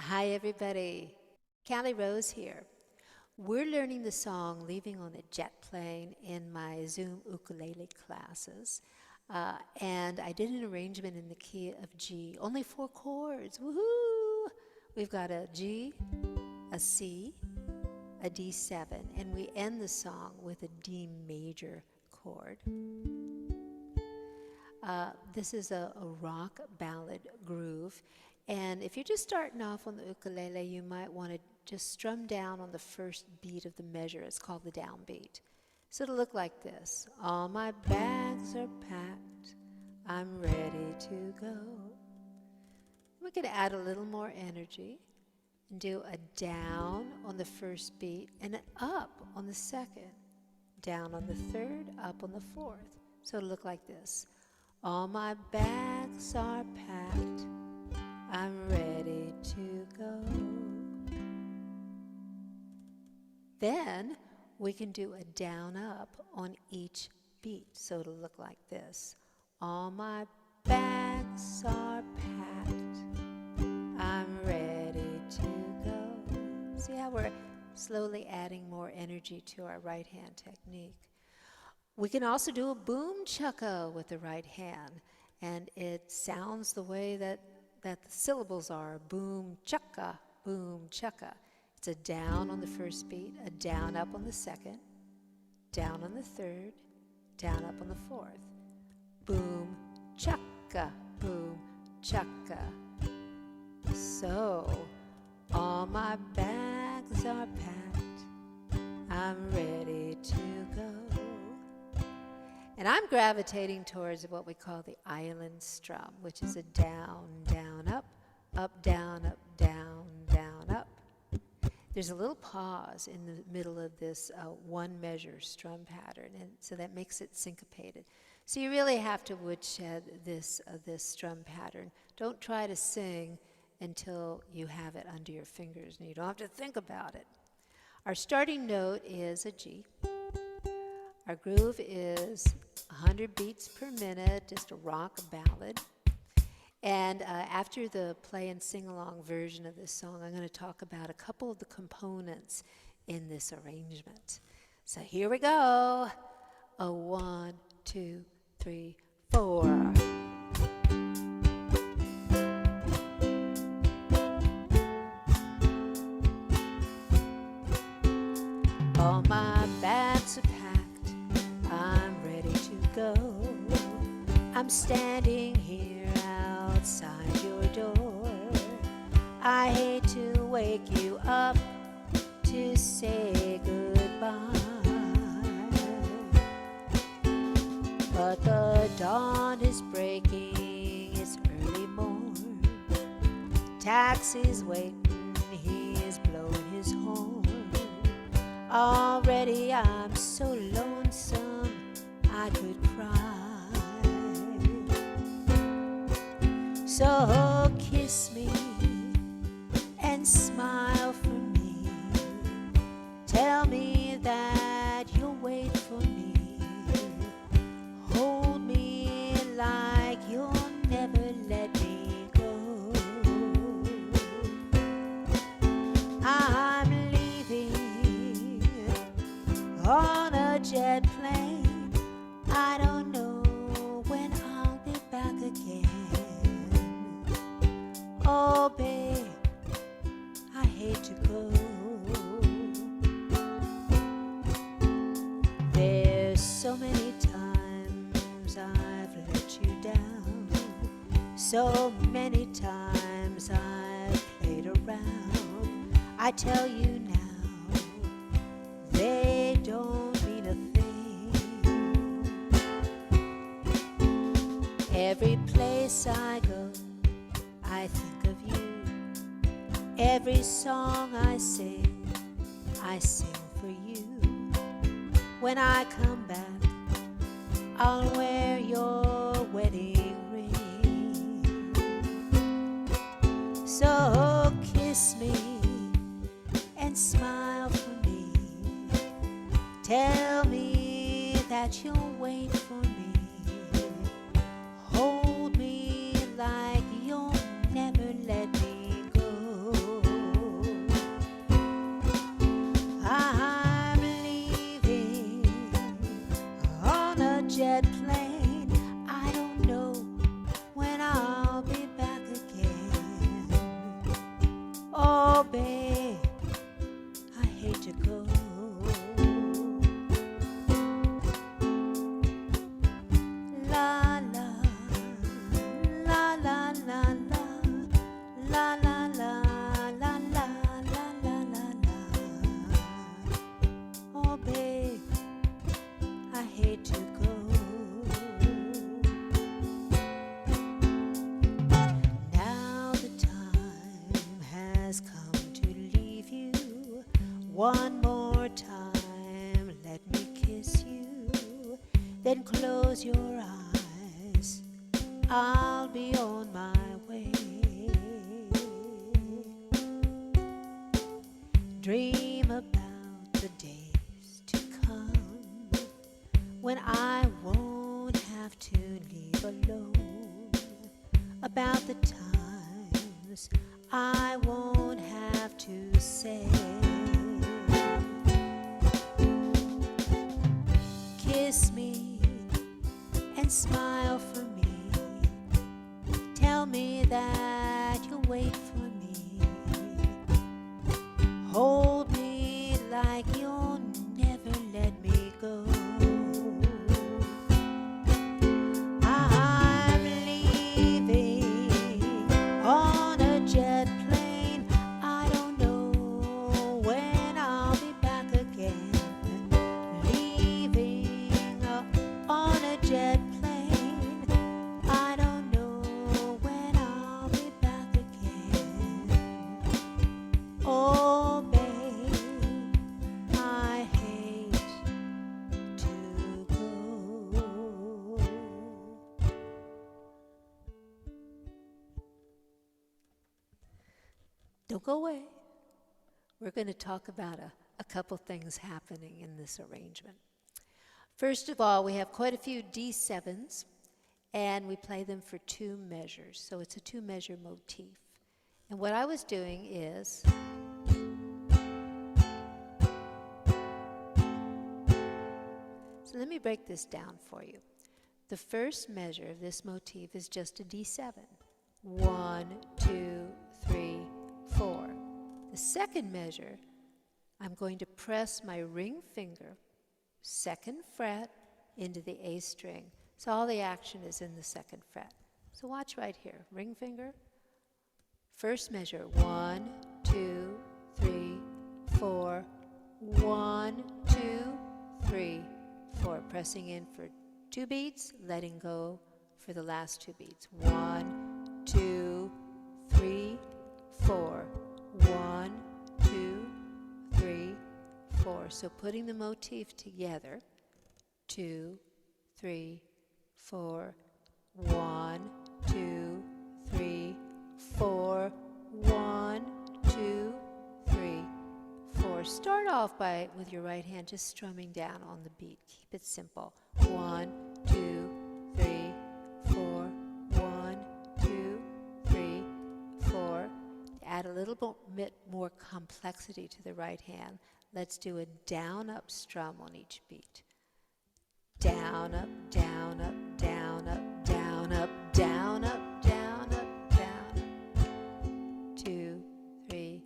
Hi, everybody. Cali Rose here. We're learning the song Leaving on a Jet Plane in my Zoom ukulele classes. And I did an arrangement in the key of G. Only 4 chords. Woohoo! We've got a G, a C, a D7, and we end the song with a D major chord. This is a rock ballad groove. And if you're just starting off on the ukulele, you might want to just strum down on the first beat of the measure. It's called the downbeat. So it'll look like this. All my bags are packed. I'm ready to go. We're going to add a little more energy and do a down on the first beat and an up on the second. Down on the third, up on the fourth. So it'll look like this. All my bags are packed. I'm ready to go. Then we can do a down up on each beat. So it'll look like this. All my bags are packed. I'm ready to go. See how we're slowly adding more energy to our right hand technique. We can also do a boom chukka with the right hand. And it sounds the way that the syllables are boom chukka, boom chukka. It's a down on the first beat, a down up on the second, down on the third, down up on the fourth. Boom chukka, boom chukka. So, all my bags are packed. I'm ready to go. And I'm gravitating towards what we call the island strum, which is a down, down, up, down, down, up. There's a little pause in the middle of this one measure strum pattern, and so that makes it syncopated. So you really have to woodshed this strum pattern. Don't try to sing until you have it under your fingers, and you don't have to think about it. Our starting note is a G. Our groove is 100 beats per minute, just a rock ballad. And after the play and sing-along version of this song, I'm going to talk about a couple of the components in this arrangement. So here we go. A 1, 2, 3, 4. All my bags are packed. I'm ready to go. I'm standing here outside your door. I hate to wake you up to say goodbye, but the dawn is breaking, it's early morn. Taxi's waiting, he is blowing his horn. Already I'm so lonesome I could cry. So kiss me and smile for me. Tell me that you'll wait for me. Hold me like you'll never let me go. I'm leaving on a jet plane. I don't know when I'll be back again. Oh, babe, I hate to go. There's so many times I've let you down. So many times I've played around. I tell you now, they don't mean a thing. Every place I go, I think of you. Every song I sing for you. When I come back, I'll wear your wedding ring. So kiss me and smile for me. Tell me that you'll wait for me. Hold me like you'll never let me go. One more time, let me kiss you, then close your eyes. I'll be on my way. Dream about the days to come when I won't have to leave alone. About the times I won't have to say, kiss me and smile for me. Tell me that you'll wait for me. Hold me like you'll never let me go. I'm leaving on a jet plane. I don't know when I'll be back again. Leaving on a jet plane. I don't know when I'll be back again. Oh, babe, I hate to go. Don't go away. We're going to talk about a couple things happening in this arrangement. First of all, we have quite a few D7s, and we play them for 2 measures. So it's a 2-measure motif. And what I was doing is, so let me break this down for you. The first measure of this motif is just a D7. 1, 2, 3, 4. The second measure, I'm going to press my ring finger, 2nd fret, into the A string. So all the action is in the 2nd fret. So watch right here. Ring finger. First measure. 1, 2, 3, 4. 1, 2, 3, 4. Pressing in for 2 beats, letting go for the last 2 beats. 1, 2, 3, 4. 1, 2, 3, 4. So putting the motif together. 2, 3, 4. 1, 2, 3, 4. 1, 2, 3, 4. Start off with your right hand just strumming down on the beat. Keep it simple. 1, 2, 3, 4. 1, 2, 3, 4. Add a little bit more complexity to the right hand. Let's do a down-up strum on each beat. Down, up, down, up, down, up, down, up, down, up, down, up, down, up. 2, 3,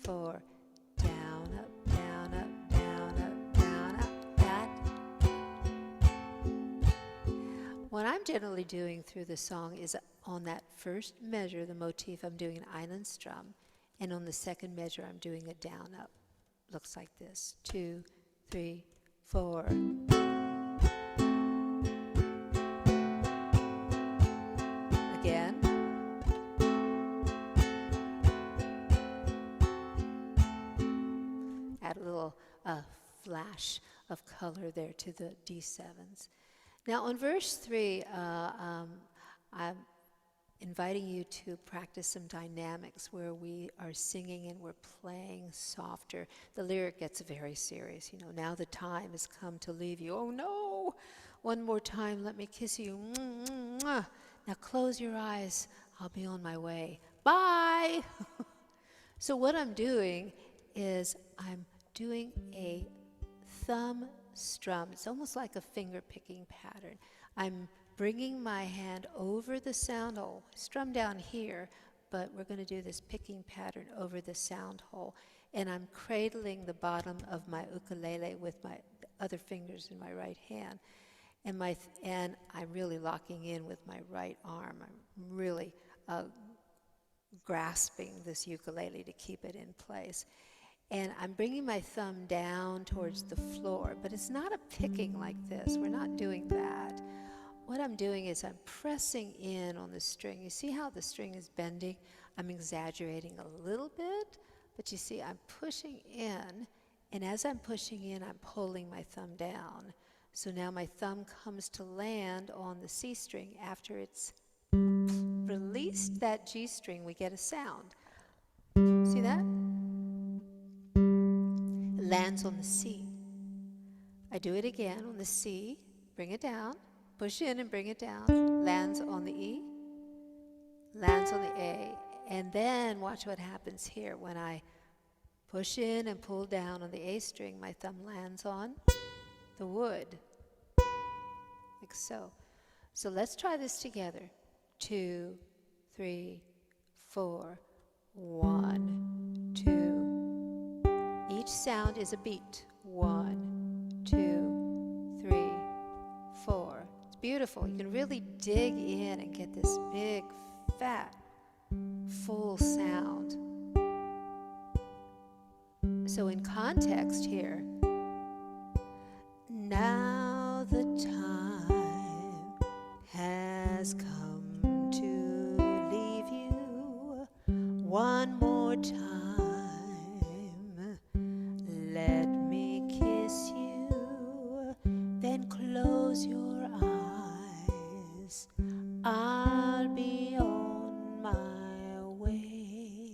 4. Down, up, down, up, down, up, down, up. That. What I'm generally doing through the song is on that first measure, the motif, I'm doing an island strum, and on the second measure, I'm doing a down up. Looks like this. 2, 3, 4. Again. Add a little flash of color there to the D7s. Now on verse 3, I'm inviting you to practice some dynamics where we are singing and we're playing softer. The lyric gets very serious. You know, now the time has come to leave you. Oh no! One more time, let me kiss you. Now close your eyes. I'll be on my way. Bye! So what I'm doing is I'm doing a thumb strum. It's almost like a finger picking pattern. I'm bringing my hand over the sound hole, strum down here, but we're going to do this picking pattern over the sound hole. And I'm cradling the bottom of my ukulele with my other fingers in my right hand. And I'm really locking in with my right arm. I'm really grasping this ukulele to keep it in place. And I'm bringing my thumb down towards the floor, but it's not a picking like this. We're not doing that. What I'm doing is I'm pressing in on the string. You see how the string is bending? I'm exaggerating a little bit, but you see I'm pushing in And as I'm pushing in, I'm pulling my thumb down. So now my thumb comes to land on the C string. After it's released that G string, we get a sound. See that? It lands on the C. I do it again on the C, bring it down, push in and bring it down, lands on the E, lands on the A, and then watch what happens here. When I push in and pull down on the A string, my thumb lands on the wood, like so. So let's try this together. 2, 3, 4, 1, 2. Each sound is a beat. 1, 2, 3, 4. It's beautiful. You can really dig in and get this big, fat, full sound. So in context here, now the time has come to leave you one more time. Let me kiss you, then close your eyes. I'll be on my way.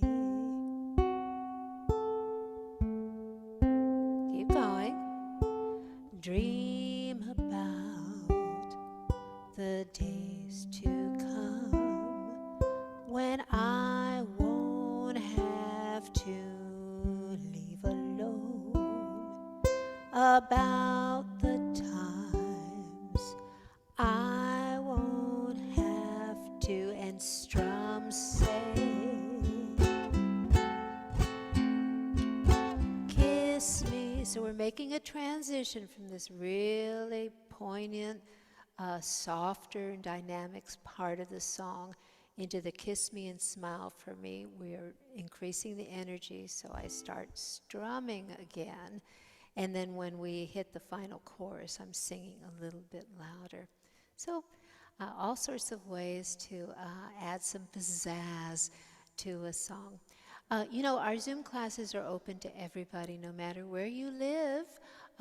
Keep going. Dream about the days to come when I won't have to leave alone. About the times I won't have to, and Strummers say, kiss me. So we're making a transition from this really poignant, softer and dynamics part of the song into the kiss me and smile for me. We're increasing the energy, so I start strumming again. And then when we hit the final chorus, I'm singing a little bit louder. So all sorts of ways to add some pizzazz to a song. Our Zoom classes are open to everybody, no matter where you live.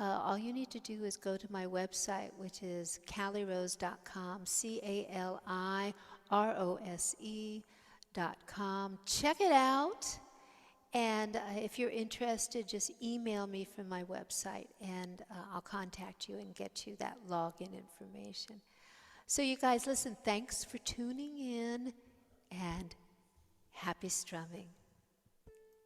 All you need to do is go to my website, which is calirose.com, CALIROSE.com. Check it out. And if you're interested, just email me from my website, and I'll contact you and get you that login information. So you guys, listen, thanks for tuning in, and happy strumming.